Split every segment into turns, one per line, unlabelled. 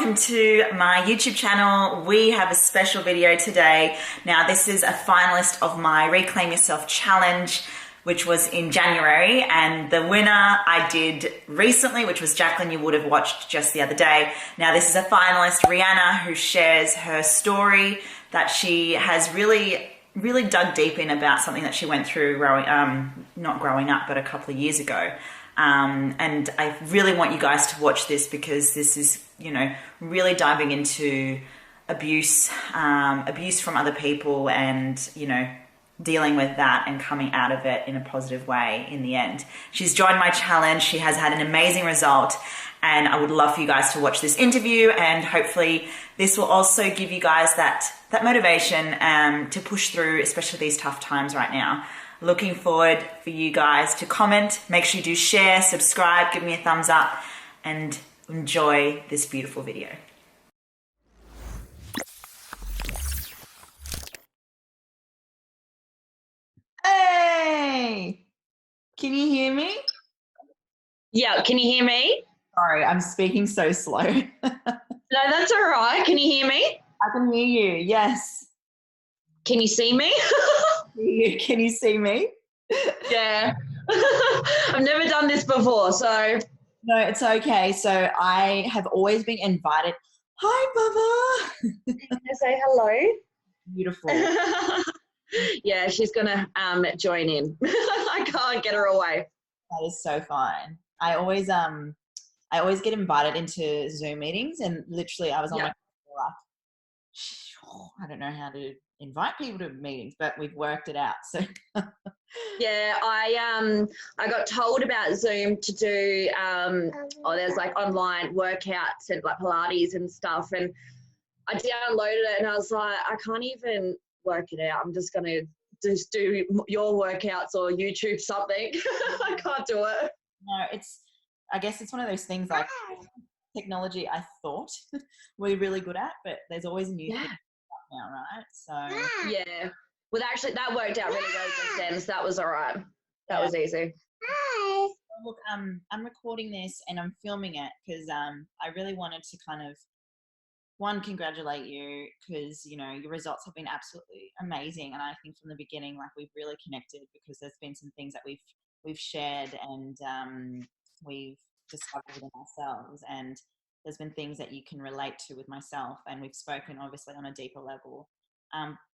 welcome to my YouTube channel. We have a special video today. Now, this is a finalist of my Reclaim Yourself challenge, which was in January, and the winner I did recently, which was Jacqueline, you would have watched just the other day. Now, this is a finalist, Rhianna, who shares her story that she has really dug deep in about something that she went through not growing up, but a couple of years ago. And I really want you guys to watch this because this is, really diving into abuse from other people and, dealing with that and coming out of it in a positive way in the end. She's joined my challenge. She has had an amazing result, and I would love for you guys to watch this interview, and hopefully this will also give you guys that motivation to push through, especially these tough times right now. Looking forward for you guys to comment. Make sure you do share, subscribe, give me a thumbs up, and enjoy this beautiful video. Hey! Can you hear me?
Yeah, can you hear me?
Sorry, I'm speaking so slow.
No, that's all right. Can you hear me?
I can hear you, yes.
Can you see me?
Can you see me?
Yeah. I've never done this before, so.
No, it's okay. So I have always been invited. Hi, Bubba.
Say hello.
Beautiful.
Yeah, she's gonna join in. I can't get her away.
That is so fine. I always get invited into Zoom meetings, and literally I was on my like, I don't know how to invite people to meetings, but we've worked it out. So
yeah, I got told about Zoom to do there's like online workouts and like Pilates and stuff, and I downloaded it and I was like, I can't even work it out. I'm just gonna just do your workouts or YouTube something. I can't do it.
No, I guess it's one of those things like technology I thought we're really good at, but there's always new things now, right? So
yeah. Well, actually, that worked out really well just then, so that was all right. That was easy.
Hi. Look, I'm recording this and I'm filming it because I really wanted to kind of congratulate you because your results have been absolutely amazing, and I think from the beginning, like, we've really connected because there's been some things that we've shared and we've discovered within ourselves, and there's been things that you can relate to with myself, and we've spoken obviously on a deeper level.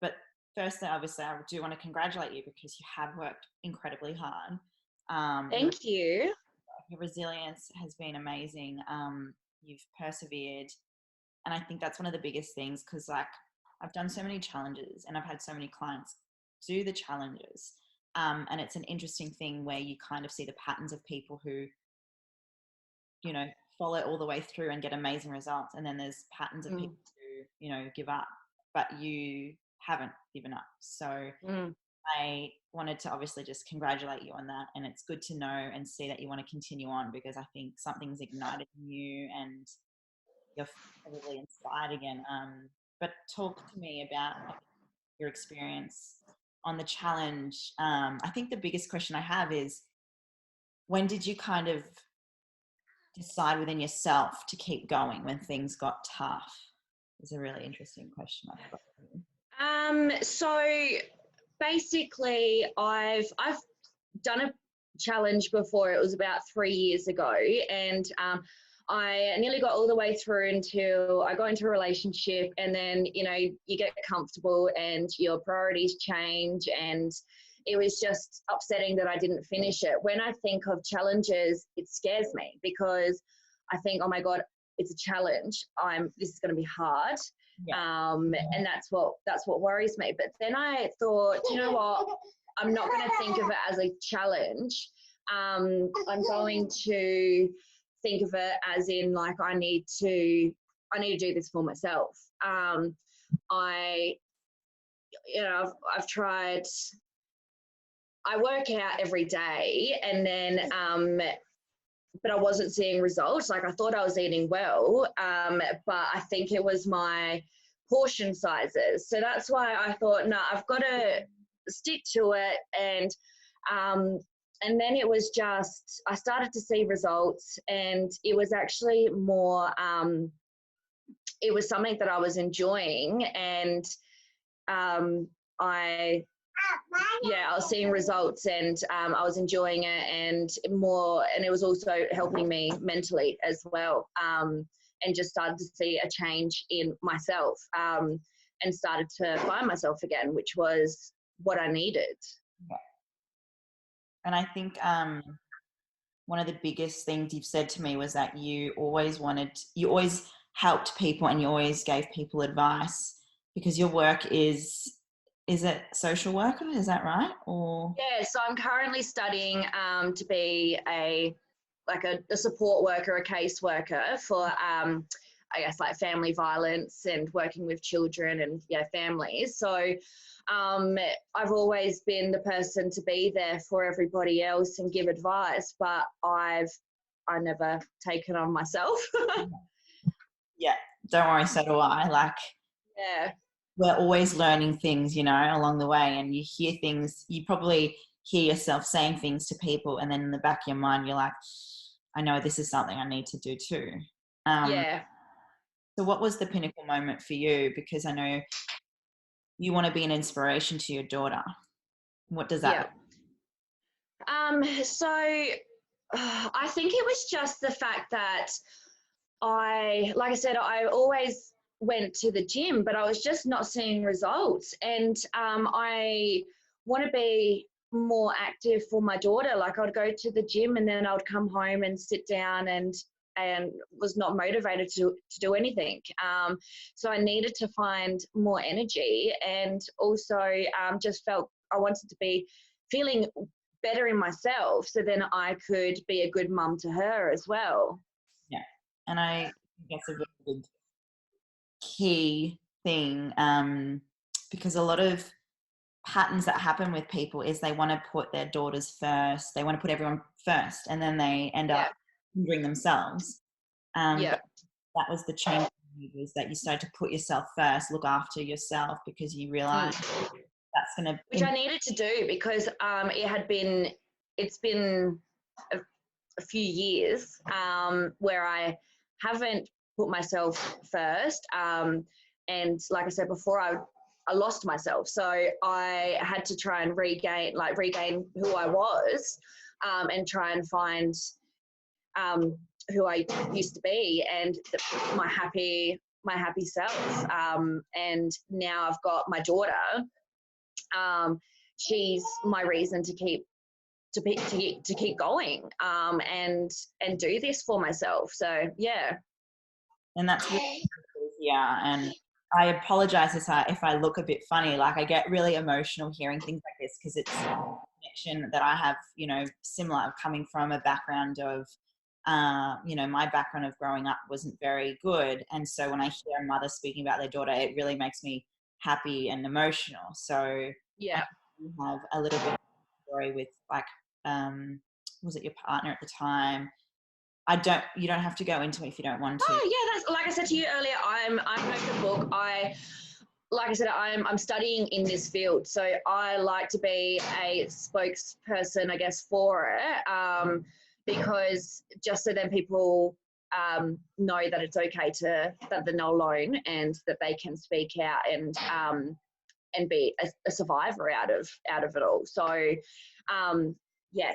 But firstly, obviously, I do want to congratulate you because you have worked incredibly hard.
Thank you.
Your resilience has been amazing. You've persevered. And I think that's one of the biggest things because, like, I've done so many challenges and I've had so many clients do the challenges. And it's an interesting thing where you kind of see the patterns of people who, follow all the way through and get amazing results. And then there's patterns of people who, give up, but you haven't given up. So I wanted to obviously just congratulate you on that. And it's good to know and see that you want to continue on because I think something's ignited in you and you're probably inspired again. But talk to me about your experience on the challenge. I think the biggest question I have is, when did you kind of decide within yourself to keep going when things got tough? It's a really interesting question.
So basically, I've done a challenge before. It was about 3 years ago, and I nearly got all the way through until I got into a relationship, and then, you get comfortable and your priorities change, and it was just upsetting that I didn't finish it. When I think of challenges, it scares me because I think, oh my God, it's a challenge. This is going to be hard. Yeah. And that's what worries me. But then I thought, you know what? I'm not going to think of it as a challenge. I'm going to think of it as in, like, I need to do this for myself. I've tried. I work out every day, and then but I wasn't seeing results. Like, I thought I was eating well, but I think it was my portion sizes. So that's why I thought, no, I've got to stick to it. And then it was just, I started to see results, and it was actually more it was something that I was enjoying, and I was seeing results, and I was enjoying it, and it was also helping me mentally as well, and just started to see a change in myself, and started to find myself again, which was what I needed.
And I think one of the biggest things you've said to me was that you always helped people, and you always gave people advice, because your work is it social worker? Is that right? Or
yeah, so I'm currently studying to be a support worker, a case worker for I guess like family violence and working with children and families. So I've always been the person to be there for everybody else and give advice, but I never taken on myself.
yeah, don't worry, so do I. Like,
Yeah.
we're always learning things, along the way, and you hear things, you probably hear yourself saying things to people, and then in the back of your mind, you're like, I know this is something I need to do too.
Yeah.
So what was the pinnacle moment for you? Because I know you want to be an inspiration to your daughter. What does that
So I think it was just the fact that like I said, I always went to the gym, but I was just not seeing results. And I want to be more active for my daughter. Like, I'd go to the gym and then I would come home and sit down and was not motivated to do anything. So I needed to find more energy, and also just felt I wanted to be feeling better in myself, so then I could be a good mum to her as well.
Yeah. And I think that's a really big key thing, because a lot of patterns that happen with people is they want to put their daughters first, they want to put everyone first, and then they end up hindering themselves. But that was the change for you, was that you started to put yourself first, look after yourself, because you realize that's going to...
Which I needed to do, because it's been a few years where I haven't put myself first. And like I said before, I lost myself. So I had to try and regain who I was, and try and find who I used to be, and my happy self. And now I've got my daughter. She's my reason to keep going, and do this for myself. So yeah.
And that's really, and I apologize if I look a bit funny. Like, I get really emotional hearing things like this, because it's a connection that I have, similar, coming from a background of, my background of growing up wasn't very good. And so when I hear a mother speaking about their daughter, it really makes me happy and emotional. So
Yeah.
you have a little bit of a story with, like, was it your partner at the time? You don't have to go into it if you don't want to.
Oh yeah, that's like I said to you earlier. I'm an open book. Like I said, I'm studying in this field, so I like to be a spokesperson, I guess, for it, because just so then people know that it's okay that they're not alone, and that they can speak out and be a survivor out of it all. So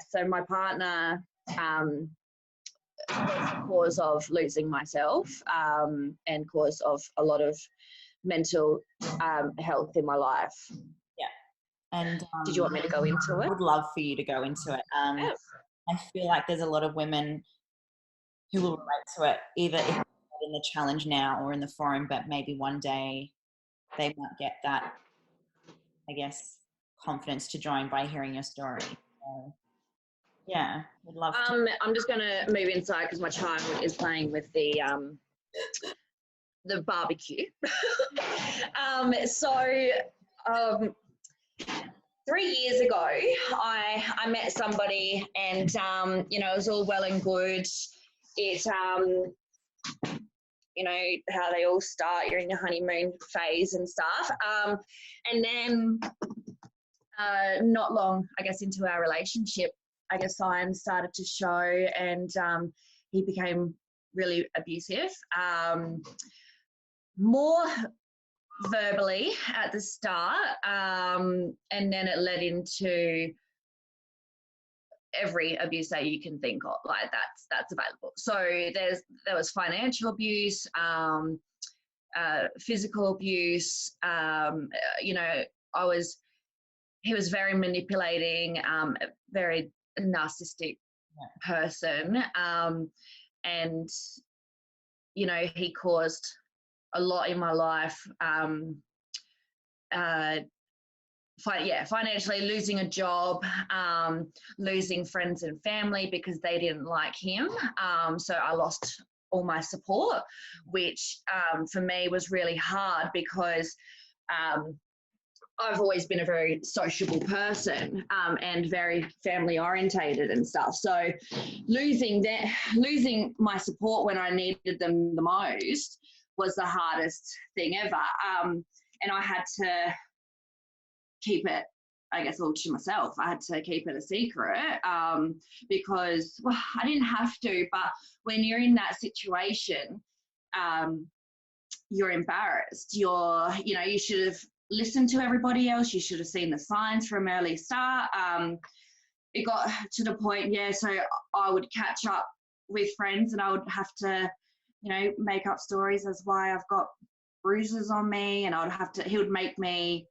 so my partner was the cause of losing myself, and cause of a lot of mental health in my life.
Yeah. And
did you want me to go into it?
I would love for you to go into it. I feel like there's a lot of women who will relate to it, either if they're in the challenge now or in the forum, but maybe one day they might get that, I guess, confidence to join by hearing your story. So, yeah, would love to.
I'm just going to move inside because my child is playing with the barbecue. 3 years ago, I met somebody, and it was all well and good. It how they all start, you're in your honeymoon phase and stuff, and then not long, I guess, into our relationship, I guess signs started to show, and he became really abusive. more verbally at the start, and then it led into every abuse that you can think of, like that's available. So there was financial abuse, physical abuse. You know, he was very manipulating, a very narcissistic person, and you know, he caused a lot in my life. Financially, losing a job, losing friends and family because they didn't like him. So I lost all my support, which for me was really hard because I've always been a very sociable person, and very family orientated and stuff. So losing my support when I needed them the most was the hardest thing ever. And I had to keep it, I guess, all to myself. I had to keep it a secret, because, well, I didn't have to, but when you're in that situation, you're embarrassed. You should have listened to everybody else. You should have seen the signs from early start. It got to the point, so I would catch up with friends and I would have to, make up stories as why I've got bruises on me, and he would make me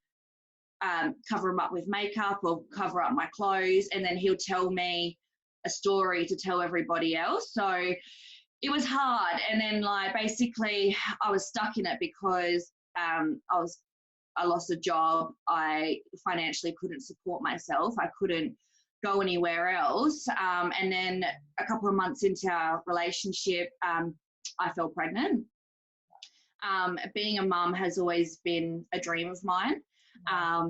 cover them up with makeup or cover up my clothes, and then he'll tell me a story to tell everybody else. So it was hard. And then, like, basically I was stuck in it because I lost a job. I financially couldn't support myself. I couldn't go anywhere else. And then a couple of months into our relationship, I fell pregnant. Being a mum has always been a dream of mine.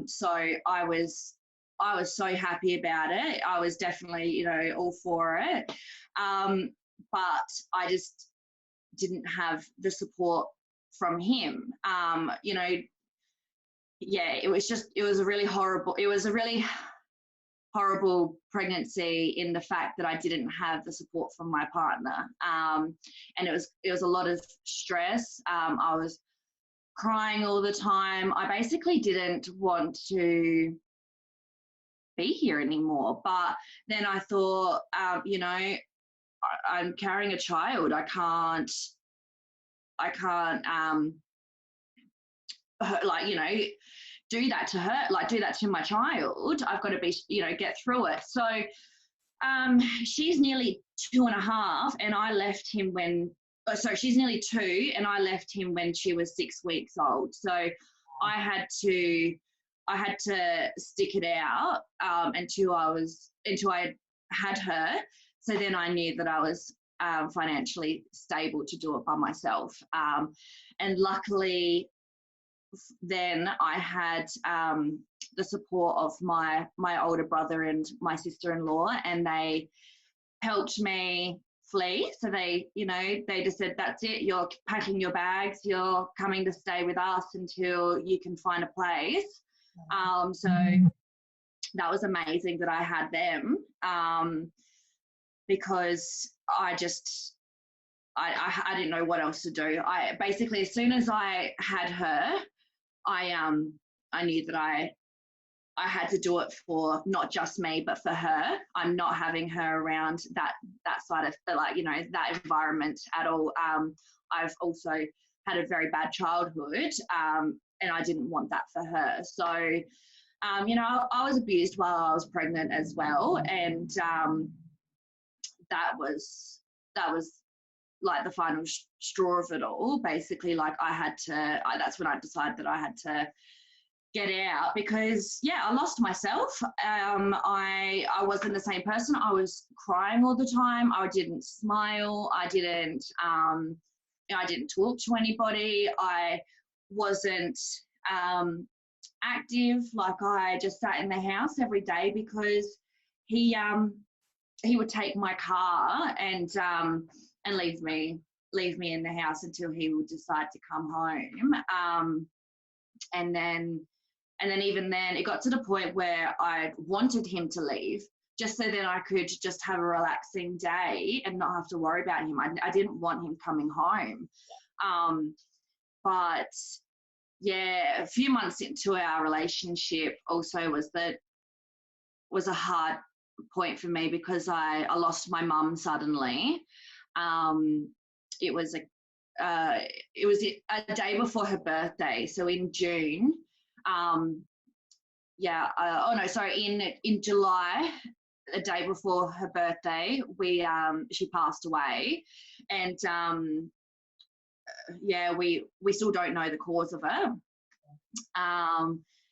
So I was so happy about it. I was definitely, all for it. But I just didn't have the support from him. It was a really horrible pregnancy, in the fact that I didn't have the support from my partner. And it was a lot of stress. I was crying all the time. I basically didn't want to be here anymore. But then I thought, I'm carrying a child. I can't do that to her, do that to my child. I've got to be, get through it. So she's nearly 2.5, and I left him she's nearly 2, and I left him when she was 6 weeks old. So I had to stick it out until I had her. So then I knew that I was financially stable to do it by myself. And luckily, then I had the support of my older brother and my sister-in-law, and they helped me flee. So they just said, that's it, you're packing your bags, you're coming to stay with us until you can find a place. So that was amazing that I had them, because I didn't know what else to do. I basically, as soon as I had her, I knew that I had to do it for not just me, but for her. I'm not having her around that side of, that environment at all. I've also had a very bad childhood, and I didn't want that for her. So, I was abused while I was pregnant as well, and that was like the final straw of it all. Basically, that's when I decided that I had to get out, because I lost myself. I wasn't the same person. I was crying all the time. I didn't smile. I didn't talk to anybody. I wasn't active. Like, I just sat in the house every day, because he would take my car and leave me in the house until he would decide to come home. And then even then, it got to the point where I wanted him to leave, just so that I could just have a relaxing day and not have to worry about him. I didn't want him coming home. But yeah, a few months into our relationship also was a hard point for me because I lost my mum suddenly. It was a day before her birthday, so in June. In July, a day before her birthday, she passed away, and we still don't know the cause of it.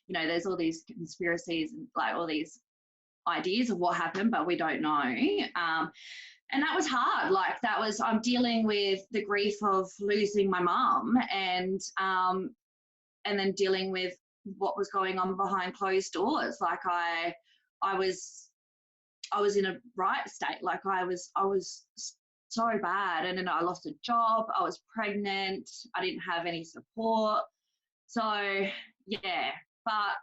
There's all these conspiracies and like all these ideas of what happened, but we don't know. And that was hard. I'm dealing with the grief of losing my mum, and then dealing with what was going on behind closed doors. Like I was in a right state. Like I was so bad, and then I lost a job. I was pregnant. I didn't have any support. So yeah, but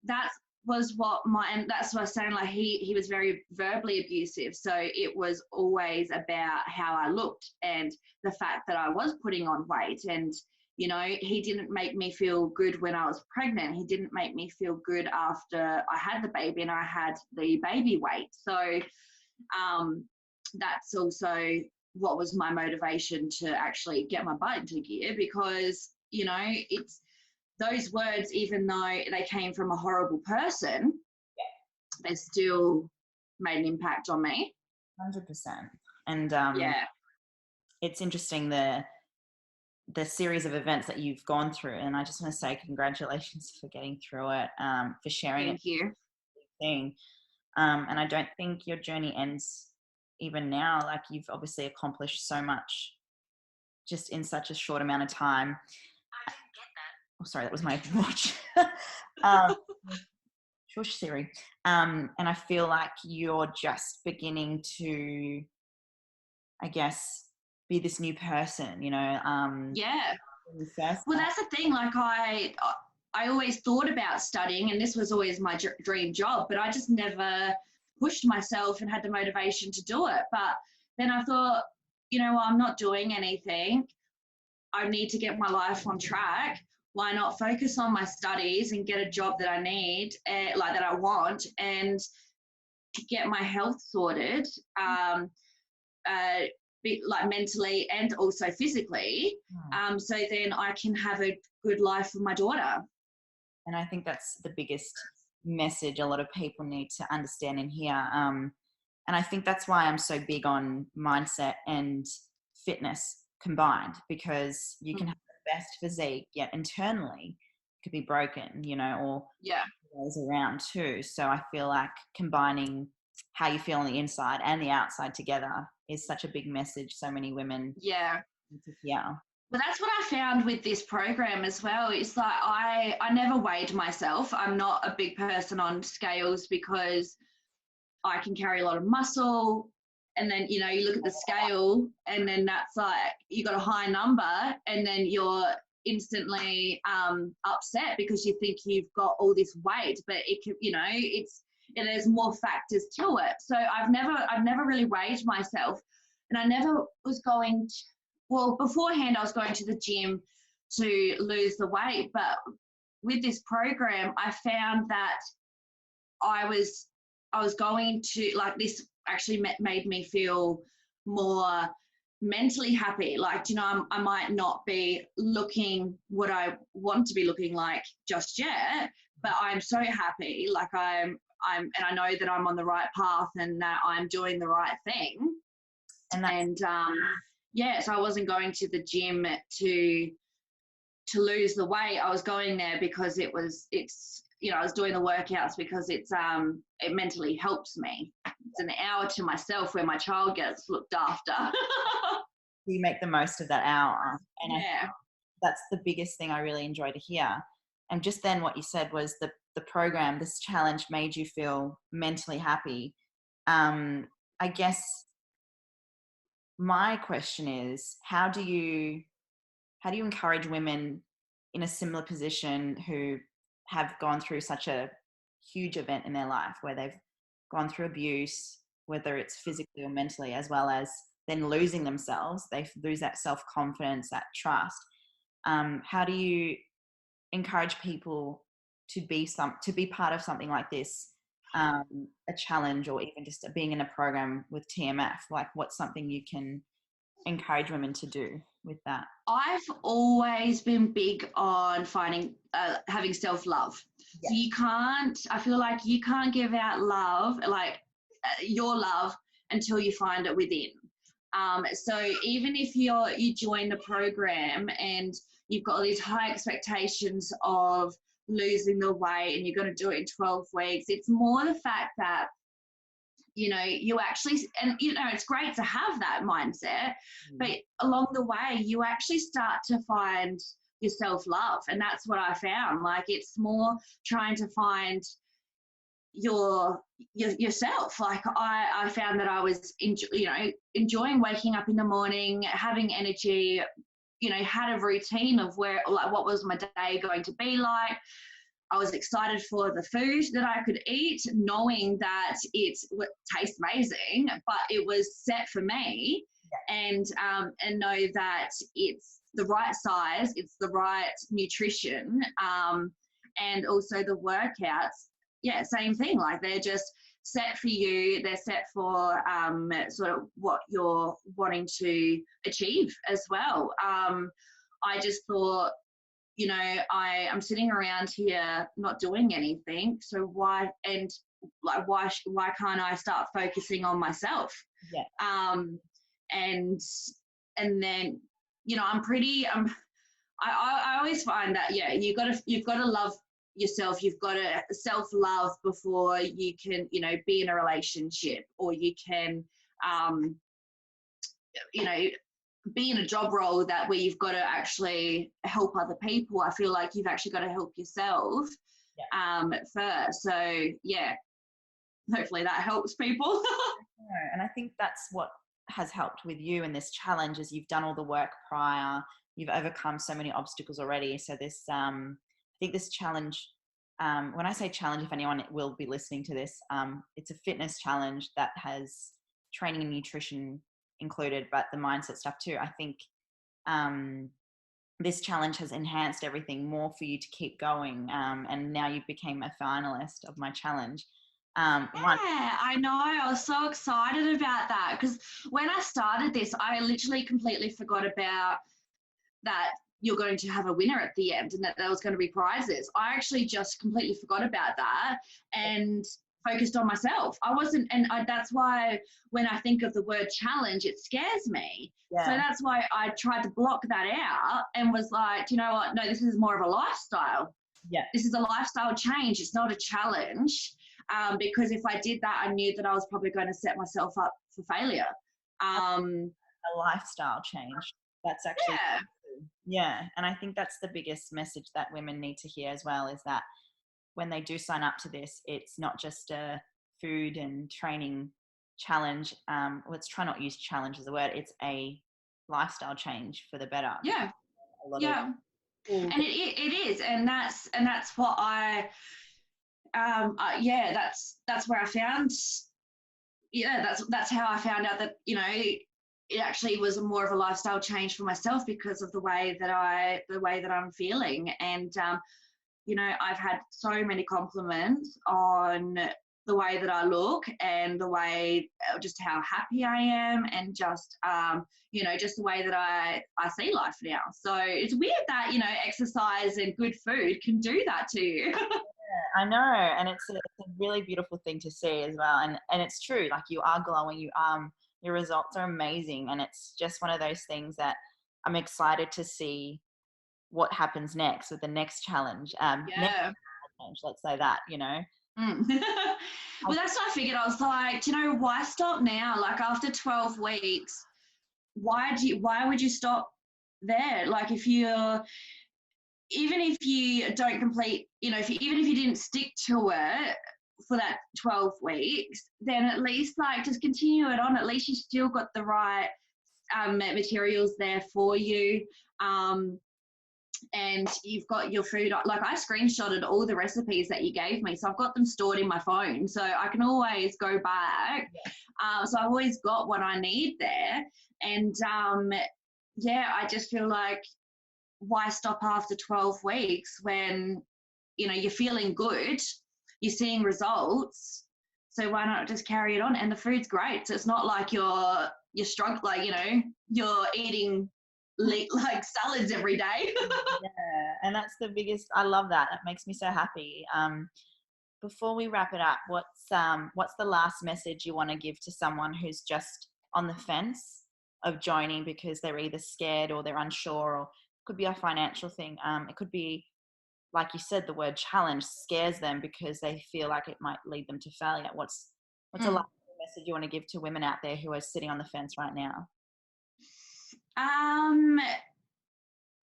that's was what and that's what I was saying, like he was very verbally abusive. So it was always about how I looked and the fact that I was putting on weight. And, he didn't make me feel good when I was pregnant. He didn't make me feel good after I had the baby and I had the baby weight. So that's also what was my motivation to actually get my butt into gear, because, it's those words, even though they came from a horrible person, they still made an impact on me.
100%. And
yeah,
it's interesting the series of events that you've gone through, and I just want to say congratulations for getting through it, for sharing
thank you.
thing. And I don't think your journey ends even now. Like, you've obviously accomplished so much just in such a short amount of time. Oh, sorry, that was my watch. Shush, Siri. And I feel like you're just beginning to, I guess, be this new person,
Yeah. Well, that's the thing. Like I always thought about studying, and this was always my dream job, but I just never pushed myself and had the motivation to do it. But then I thought, I'm not doing anything. I need to get my life on track. Why not focus on my studies and get a job that I need, that I want, and get my health sorted, mentally and also physically, so then I can have a good life for my daughter.
And I think that's the biggest message a lot of people need to understand and hear. And I think that's why I'm so big on mindset and fitness combined, because you can have the best physique, yet internally it could be broken, or goes around too. So I feel like combining how you feel on the inside and the outside together is such a big message so many women need to hear.
Well, that's what I found with this program as well. It's like I never weighed myself. I'm not a big person on scales because I can carry a lot of muscle. And then, you look at the scale and then that's like, you got a high number and then you're instantly upset because you think you've got all this weight, but it can, there's more factors to it. So I've never really weighed myself, and I never was going to, well, beforehand I was going to the gym to lose the weight, but with this program I found that I was going to, like, this actually made me feel more mentally happy. Like, I might not be looking what I want to be looking like just yet, but I'm so happy. Like and I know that I'm on the right path and that I'm doing the right thing. So I wasn't going to the gym to lose the weight. I was going there because I was doing the workouts because it mentally helps me. It's an hour to myself where my child gets looked after.
You make the most of that hour. And I think that's the biggest thing I really enjoy to hear. And just then what you said was the program, this challenge made you feel mentally happy. I guess my question is, how do you encourage women in a similar position who have gone through such a huge event in their life, where they've gone through abuse, whether it's physically or mentally, as well as then losing themselves, they lose that self-confidence, that trust. How do you encourage people to be part of something like this, a challenge, or even just being in a program with TMF? Like, what's something you can encourage women to do with that?
I've always been big on having self-love.
Yeah.
So I feel like you can't give out love, like your love, until you find it within. So even if you join the program and you've got all these high expectations of losing the weight and you're going to do it in 12 weeks, it's more the fact that, you actually, and it's great to have that mindset, but along the way, you actually start to find your self-love. And that's what I found. Like, it's more trying to find yourself. Like, I found that I was enjoying waking up in the morning, having energy, had a routine of what was my day going to be like. I was excited for the food that I could eat, knowing that it tastes amazing, but it was set for me, and know that it's the right size, it's the right nutrition, and also the workouts. Yeah, same thing. Like, they're just set for you. They're set for sort of what you're wanting to achieve as well. I just thought, I'm sitting around here not doing anything. So why can't I start focusing on myself?
Yeah.
And then, I always find that, you've got to love yourself. You've got to self-love before you can, be in a relationship, or you can, be in a job role where you've got to actually help other people. I feel like you've actually got to help yourself first. So hopefully that helps people.
And I think that's what has helped with you in this challenge, is you've done all the work prior, you've overcome so many obstacles already. So this, I think this challenge, when I say challenge, if anyone will be listening to this, it's a fitness challenge that has training and nutrition included, but the mindset stuff too. I think this challenge has enhanced everything more for you to keep going, and now you became a finalist of my challenge.
I know. I was so excited about that, because when I started this, I literally completely forgot about that you're going to have a winner at the end, and that there was going to be prizes. I actually just completely forgot about that and focused on myself. That's why when I think of the word challenge, it scares me. Yeah. So that's why I tried to block that out and was like, you know what? No, this is more of a lifestyle.
Yeah.
This is a lifestyle change. It's not a challenge. Because if I did that, I knew that I was probably going to set myself up for failure.
A lifestyle change. That's actually yeah. And I think that's the biggest message that women need to hear as well, is that when they do sign up to this, it's not just a food and training challenge. Let's try not use challenge as a word. It's a lifestyle change for the better.
Yeah. And it is. And that's what that's where I found, that's how I found out that, it actually was more of a lifestyle change for myself, because of the way that I'm feeling. And, I've had so many compliments on the way that I look, and the way, just how happy I am, and just, just the way that I see life now. So it's weird that, exercise and good food can do that to you.
I know, and it's a really beautiful thing to see as well, and it's true. Like, you are glowing, your results are amazing, and it's just one of those things that I'm excited to see what happens next with the next challenge. Next challenge, let's say that,
Well, that's what I figured. I was like, why stop now? Like, after 12 weeks, why would you stop there? Like, even if you don't complete, even if you didn't stick to it for that 12 weeks, then at least, like, just continue it on. At least you still got the right materials there for you. And you've got your food. Like, I screenshotted all the recipes that you gave me, so I've got them stored in my phone, so I can always go back. So I've always got what I need there. And I just feel like why stop after 12 weeks when, you know, you're feeling good, you're seeing results, so why not just carry it on? And the food's great, so it's not like you're struggling, like, you know, you're eating like salads every day.
Yeah, and that's the biggest. I love that. That makes me so happy. Before we wrap it up, what's the last message you want to give to someone who's just on the fence of joining because they're either scared or they're unsure, or it could be a financial thing. It could be, like you said, the word challenge scares them because they feel like it might lead them to failure. What's a last message you want to give to women out there who are sitting on the fence right now?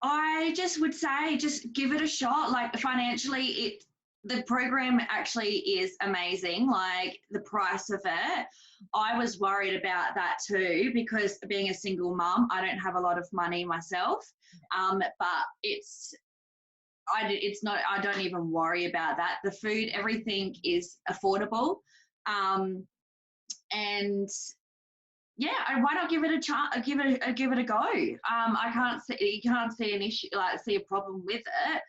I just would say, just give it a shot. Like, financially, the program actually is amazing. Like, the price of it, I was worried about that too, because being a single mum, I don't have a lot of money myself. But it's not, I don't even worry about that. The food, everything is affordable. And yeah, why not give it a chance? Give it a go. You can't see an issue, like see a problem with it.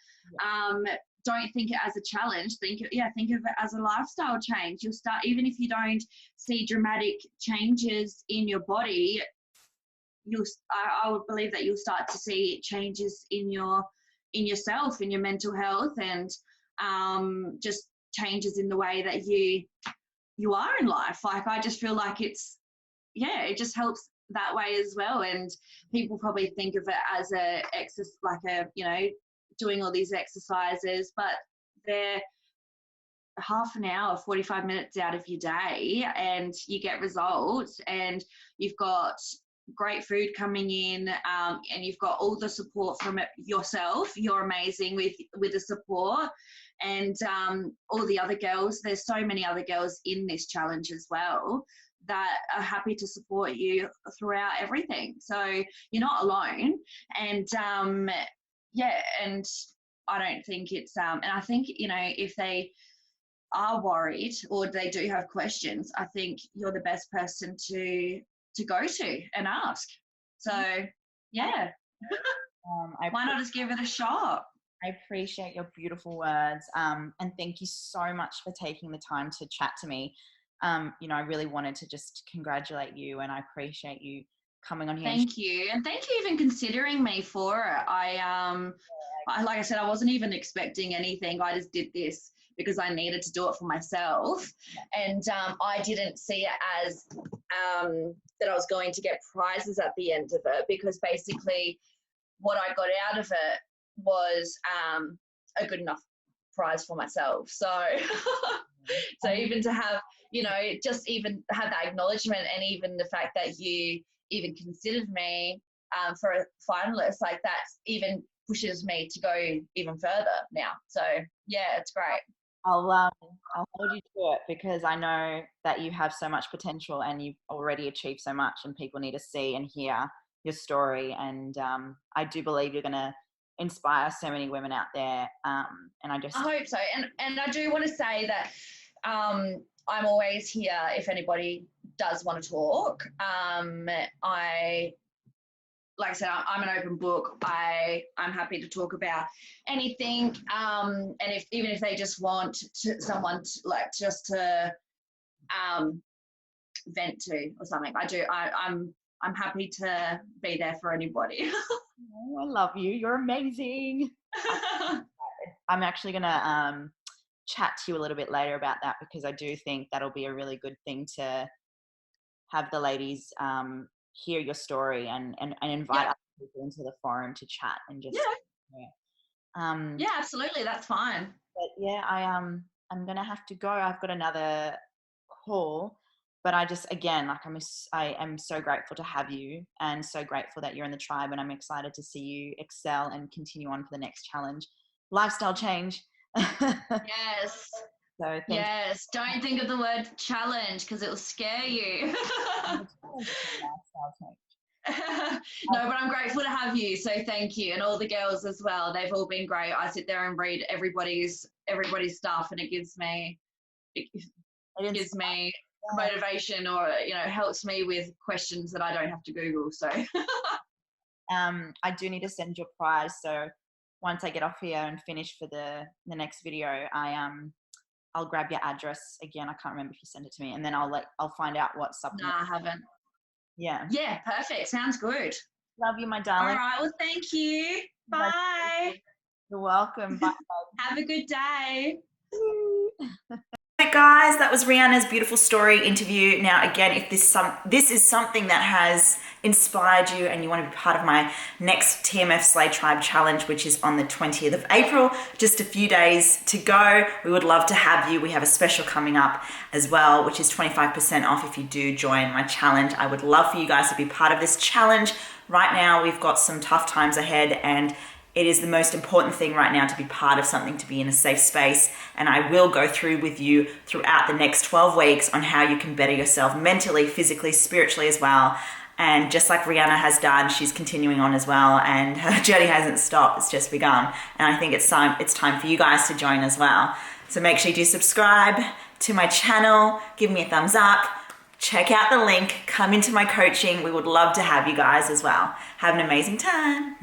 Don't think it as a challenge. Think of it as a lifestyle change. You'll start, even if you don't see dramatic changes in your body, I would believe that you'll start to see changes in yourself, in your mental health, and just changes in the way that you are in life. Like, I just feel like it just helps that way as well. And people probably think of it as doing all these exercises, but they're half an hour, 45 minutes out of your day, and you get results, and you've got great food coming in, and you've got all the support from it yourself. You're amazing with the support, and all the other girls. There's so many other girls in this challenge as well that are happy to support you throughout everything. So you're not alone. And and I don't think it's and I think, you know, if they are worried or they do have questions, I think you're the best person to go to and ask. So yeah. Why not just give it a shot?
I appreciate your beautiful words, and thank you so much for taking the time to chat to me. You know, I really wanted to just congratulate you, and I appreciate you coming on here.
Thank you. And thank you even considering me for it. Like I said, I wasn't even expecting anything. I just did this because I needed to do it for myself. And I didn't see it as that I was going to get prizes at the end of it, because basically what I got out of it was a good enough prize for myself. So so even to have, you know, just even have that acknowledgement, and even the fact that you even considered me for a finalist, like that even pushes me to go even further now. So yeah, it's great.
I'll hold you to it, because I know that you have so much potential and you've already achieved so much, and people need to see and hear your story. And I do believe you're going to inspire so many women out there. And I
hope so. And I do want to say that I'm always here if anybody does want to talk. Like I said, I'm an open book. I'm happy to talk about anything. And even if they just want someone to vent to or something, I'm happy to be there for anybody.
Oh, I love you. You're amazing. I'm actually going to chat to you a little bit later about that, because I do think that'll be a really good thing to have the ladies hear your story and invite other people into the forum to chat and just
yeah, absolutely, that's fine.
But yeah, I'm gonna have to go. I've got another call, but I am so grateful to have you, and so grateful that you're in the tribe, and I'm excited to see you excel and continue on for the next challenge, lifestyle change.
Yes.
So
yes, don't think of the word challenge, because it will scare you. No, but I'm grateful to have you, so thank you, and all the girls as well. They've all been great. I sit there and read everybody's stuff, and it gives me motivation, or, you know, helps me with questions that I don't have to Google. So
I do need to send you a prize. So once I get off here and finish for the next video, I'll grab your address again. I can't remember if you sent it to me, and then I'll find out what
No,
supplement.
I haven't.
Yeah.
Yeah, perfect. Sounds good.
Love you, my
All
darling.
right. Well, thank you. Bye.
You're welcome. Bye.
Have a good day.
Hey guys, that was Rhianna's beautiful story interview. Now, again, if this is something that has inspired you and you want to be part of my next TMF SLAY TRIBE challenge, which is on the 20th of April, just a few days to go, we would love to have you. We have a special coming up as well, which is 25% off if you do join my challenge. I would love for you guys to be part of this challenge. Right now, we've got some tough times ahead, and it is the most important thing right now to be part of something, to be in a safe space. And I will go through with you throughout the next 12 weeks on how you can better yourself mentally, physically, spiritually as well. And just like Rhianna has done, she's continuing on as well, and her journey hasn't stopped, it's just begun. And I think it's time for you guys to join as well. So make sure you do subscribe to my channel, give me a thumbs up, check out the link, come into my coaching. We would love to have you guys as well. Have an amazing time.